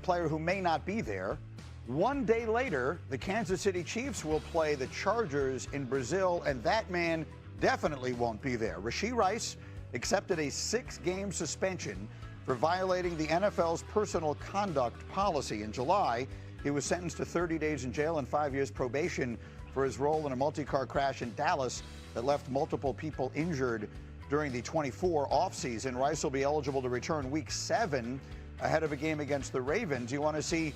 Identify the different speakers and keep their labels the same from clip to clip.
Speaker 1: player who may not be there. One day later, the Kansas City Chiefs will play the Chargers in Brazil, and that man definitely won't be there. Rashee Rice accepted a 6-game suspension for violating the NFL's personal conduct policy. In July, he was sentenced to 30 days in jail and 5 years probation for his role in a multi-car crash in Dallas that left multiple people injured during the 24 offseason. Rice will be eligible to return Week 7 ahead of a game against the Ravens. You want to see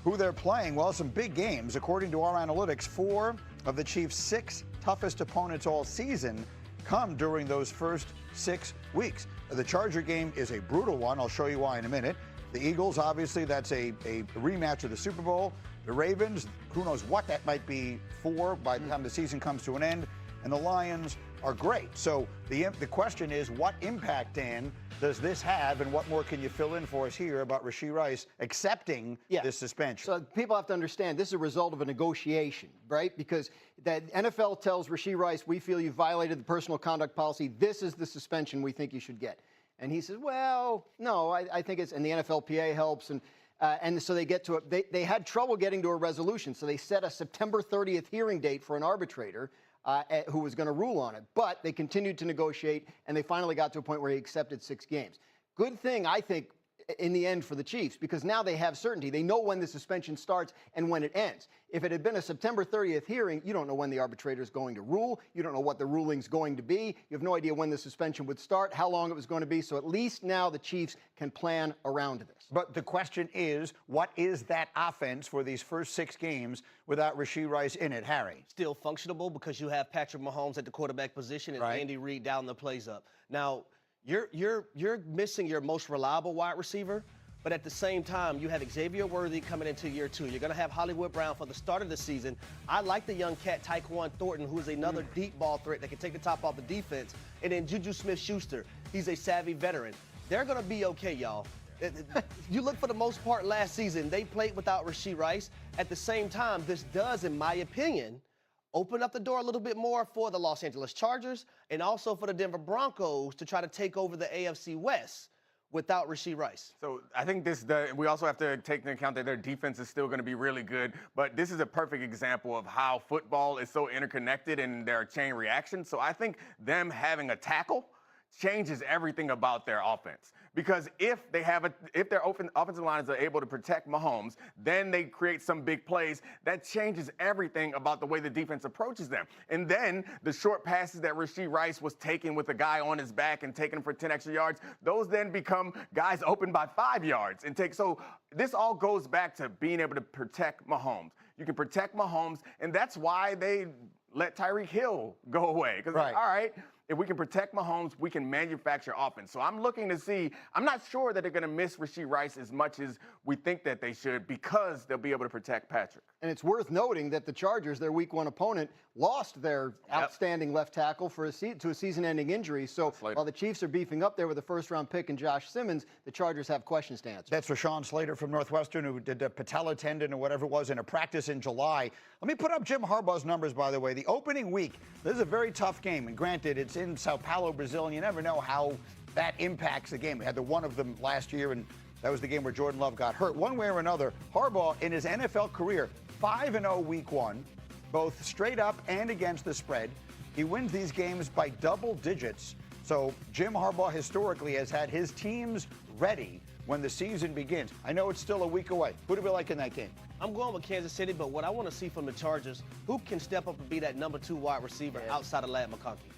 Speaker 1: who they're playing? Well, some big games. According to our analytics, 4 of the Chiefs' 6 toughest opponents all season come during those first 6 weeks. The Charger game is a brutal one. I'll show you why in a minute. The Eagles, obviously, that's a rematch of the Super Bowl. The Ravens, who knows what that might be for by the time the season comes to an end. And the Lions are great. So the question is, what impact, Dan, does this have, and what more can you fill in for us here about Rashee Rice accepting this suspension?
Speaker 2: So people have to understand this is a result of a negotiation, right? Because the NFL tells Rashee Rice, we feel you violated the personal conduct policy. This is the suspension we think you should get. And he says, well, no, I think it's, and the NFLPA helps. And so they get to it. They had trouble getting to a resolution. So they set a September 30th hearing date for an arbitrator who was going to rule on it. But they continued to negotiate, and they finally got to a point where he accepted 6 games. Good thing, I think, in the end for the Chiefs, because now they have certainty. They know when the suspension starts and when it ends. If it had been a September 30th hearing, you don't know when the arbitrator is going to rule. You don't know what the ruling's going to be. You have no idea when the suspension would start, how long it was going to be. So at least now the Chiefs can plan around this.
Speaker 1: But the question is, what is that offense for these first 6 games without Rashee Rice in it, Harry?
Speaker 3: Still functionable because you have Patrick Mahomes at the quarterback position and Andy Reid down the plays up. Now, you're missing your most reliable wide receiver, but at the same time, you have Xavier Worthy coming into year 2. You're going to have Hollywood Brown for the start of the season. I like the young cat Tyquan Thornton, who is another deep ball threat that can take the top off the defense. And then Juju Smith-Schuster, he's a savvy veteran. They're going to be okay, y'all. You look for the most part last season, they played without Rashee Rice. At the same time, this does, in my opinion, open up the door a little bit more for the Los Angeles Chargers and also for the Denver Broncos to try to take over the AFC West without Rashee Rice.
Speaker 4: So I think we also have to take into account that their defense is still going to be really good, but this is a perfect example of how football is so interconnected and their chain reaction. So I think them having a tackle changes everything about their offense. Because if their offensive lines are able to protect Mahomes, then they create some big plays. That changes everything about the way the defense approaches them. And then the short passes that Rashee Rice was taking with a guy on his back and taking him for 10 extra yards, those then become guys open by 5 yards. So this all goes back to being able to protect Mahomes. You can protect Mahomes, and that's why they let Tyreek Hill go away. Because, all right, if we can protect Mahomes, we can manufacture offense. So I'm looking to see, I'm not sure that they're going to miss Rashee Rice as much as we think that they should, because they'll be able to protect Patrick.
Speaker 2: And it's worth noting that the Chargers, their Week 1 opponent, lost their outstanding left tackle to a season-ending injury. So while the Chiefs are beefing up there with a first-round pick and Josh Simmons, the Chargers have questions to answer.
Speaker 1: That's Rashawn Slater from Northwestern, who did the patella tendon or whatever it was in a practice in July. Let me put up Jim Harbaugh's numbers, by the way. The opening week, this is a very tough game. And granted, it's in Sao Paulo, Brazil, and you never know how that impacts the game. We had the one of them last year, and that was the game where Jordan Love got hurt. One way or another, Harbaugh, in his NFL career, 5-0 Week 1, both straight up and against the spread. He wins these games by double digits. So Jim Harbaugh historically has had his teams ready when the season begins. I know it's still a week away. Who do we like in that game?
Speaker 3: I'm going with Kansas City, but what I want to see from the Chargers, who can step up and be that number 2 wide receiver outside of Ladd McConkey?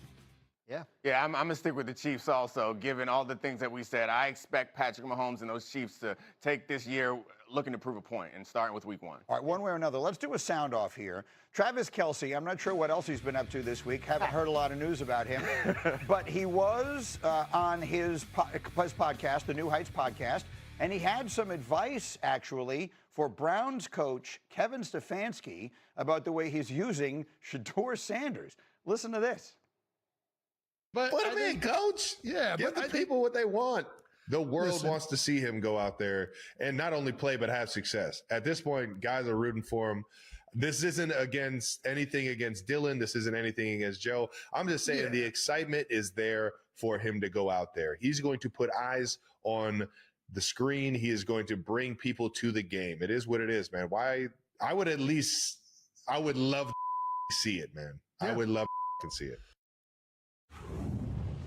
Speaker 4: Yeah, I'm going to stick with the Chiefs also, given all the things that we said. I expect Patrick Mahomes and those Chiefs to take this year looking to prove a point and starting with Week 1.
Speaker 1: All right, one way or another, let's do a sound off here. Travis Kelce, I'm not sure what else he's been up to this week. Haven't heard a lot of news about him. But he was on his podcast, the New Heights podcast, and he had some advice, actually, for Browns coach Kevin Stefanski about the way he's using Shadeur Sanders. Listen to this.
Speaker 5: But put him in, coach. Yeah, give the people what they want. The world wants to see him go out there and not only play but have success. At this point, guys are rooting for him. This isn't anything against Dillon. This isn't anything against Joe. I'm just saying the excitement is there for him to go out there. He's going to put eyes on the screen. He is going to bring people to the game. It is what it is, man. Why? I would love to see it, man. Yeah. I would love to see it.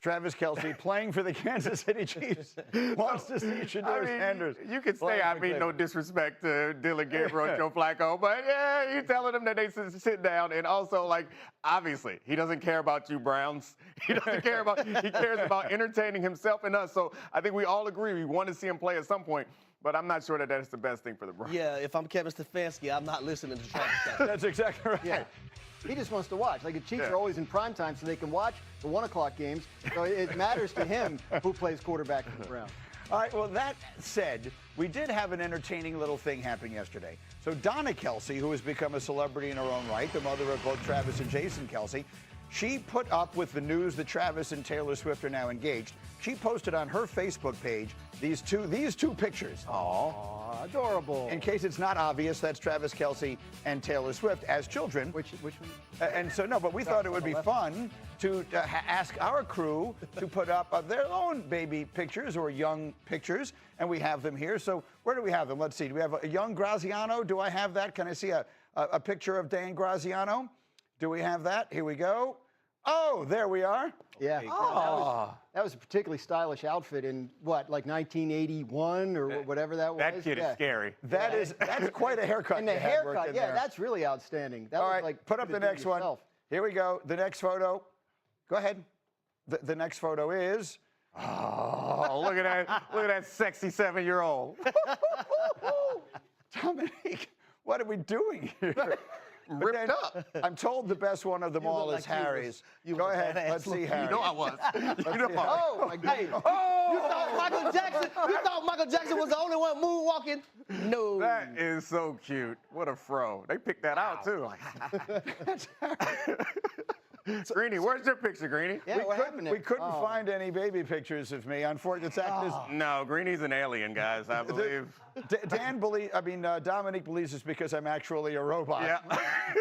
Speaker 1: Travis Kelce playing for the Kansas City Chiefs wants to see Shadeur Sanders.
Speaker 4: You could say I mean no disrespect to Dillon, Gabriel, and Joe Flacco, but yeah, you're telling them that they sit down, and also like obviously he doesn't care about you Browns. He doesn't care about. He cares about entertaining himself and us. So I think we all agree we want to see him play at some point. But I'm not sure that that's the best thing for the Browns.
Speaker 3: Yeah, if I'm Kevin Stefanski, I'm not listening to Travis Kelce.
Speaker 1: That's exactly right.
Speaker 2: Yeah. He just wants to watch. Like the Chiefs are always in prime time, so they can watch the 1 o'clock games. So it matters to him who plays quarterback for the Browns.
Speaker 1: All right, well, that said, we did have an entertaining little thing happen yesterday. So Donna Kelce, who has become a celebrity in her own right, the mother of both Travis and Jason Kelce, she put up with the news that Travis and Taylor Swift are now engaged. She posted on her Facebook page these two pictures.
Speaker 2: Aww, adorable.
Speaker 1: In case it's not obvious, that's Travis Kelce and Taylor Swift as children.
Speaker 2: Which one?
Speaker 1: And so, no, but we thought it would be fun to ask our crew to put up their own baby pictures or young pictures, and we have them here. So where do we have them? Let's see. Do we have a young Graziano? Do I have that? Can I see a picture of Dan Graziano? Do we have that? Here we go. Oh, there we are.
Speaker 2: Yeah.
Speaker 1: Oh.
Speaker 2: That was a particularly stylish outfit in what, like 1981 or whatever that was?
Speaker 4: That kid is scary.
Speaker 1: That's quite a haircut.
Speaker 2: And the haircut, that's really outstanding. That
Speaker 1: All
Speaker 2: was
Speaker 1: right,
Speaker 2: like
Speaker 1: put up the next one. Here we go. The next photo. Go ahead. The next photo is.
Speaker 4: Oh, look at that! Look at that sexy 7-year-old.
Speaker 1: Dominique, what are we doing here?
Speaker 4: Ripped up.
Speaker 1: I'm told the best one of them all is
Speaker 3: like
Speaker 1: Harry's.
Speaker 3: you
Speaker 1: Go
Speaker 3: was
Speaker 1: ahead.
Speaker 3: badass
Speaker 1: Let's see
Speaker 3: looking.
Speaker 1: Harry.
Speaker 4: You know I was.
Speaker 2: Oh, my God.
Speaker 3: You thought Michael Jackson? You thought Michael Jackson was the only one moonwalking? No.
Speaker 4: That is so cute. What a fro. They picked that out too. Greeny, where's your picture, Greeny?
Speaker 2: Yeah,
Speaker 1: We couldn't find any baby pictures of me. Unfortunately,
Speaker 4: No, Greeny's an alien, guys. I believe.
Speaker 1: Dominique believes it's because I'm actually a robot.
Speaker 4: Yeah.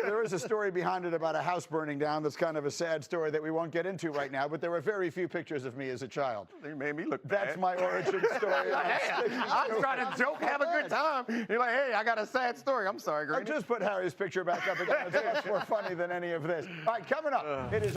Speaker 1: There is a story behind it about a house burning down that's kind of a sad story that we won't get into right now, but there were very few pictures of me as a child.
Speaker 4: They made me look bad.
Speaker 1: That's my origin story.
Speaker 4: I was trying to joke, have a good time. You're like, hey, I got a sad story. I'm sorry,
Speaker 1: I
Speaker 4: Greeny.
Speaker 1: just put Harry's picture back up again. It's much more funny than any of this. All right, coming up, it is